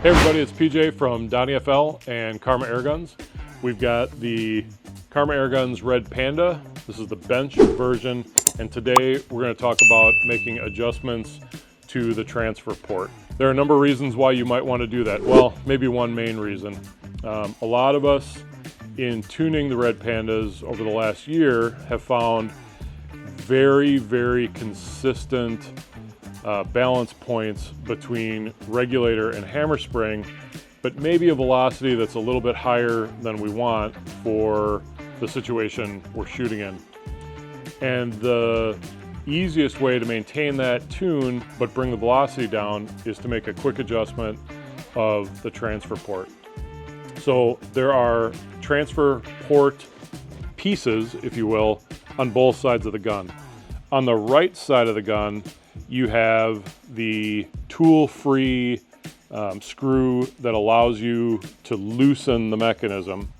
Hey everybody, it's PJ from DonnyFL and Karma Airguns. We've got the Karma Airguns Red Panda. This is the bench version, and today we're going to talk about making adjustments to the transfer port. There are a number of reasons why you might want to do that. Well, maybe one main reason. A lot of us in tuning the Red Pandas over the last year have found very consistent balance points between regulator and hammer spring, but maybe a velocity that's a little bit higher than we want for the situation we're shooting in. And the easiest way to maintain that tune but bring the velocity down is to make a quick adjustment of the transfer port. So there are transfer port pieces, if you will, on both sides of the gun. On the right side of the gun, you have the tool-free screw that allows you to loosen the mechanism.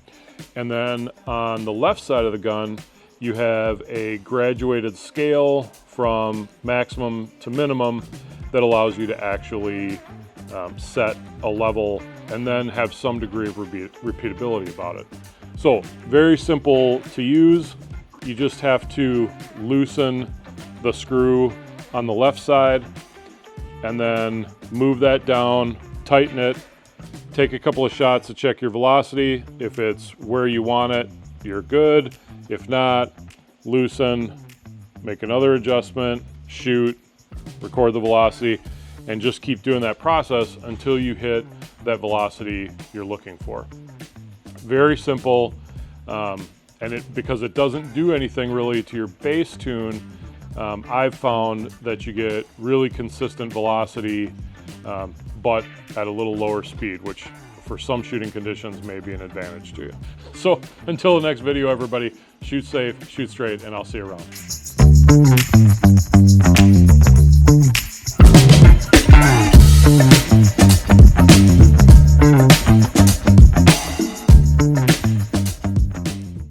And then on the left side of the gun, you have a graduated scale from maximum to minimum that allows you to actually set a level and then have some degree of repeatability about it. So very simple to use. You just have to loosen the screw on the left side and then move that down, tighten it, take a couple of shots to check your velocity. If it's where you want it, you're good. If not, loosen, make another adjustment, shoot, record the velocity, and just keep doing that process until you hit that velocity you're looking for. Very simple, and because it doesn't do anything really to your base tune, I've found that you get really consistent velocity, but at a little lower speed, which for some shooting conditions may be an advantage to you. So until the next video, everybody, shoot safe, shoot straight, and I'll see you around.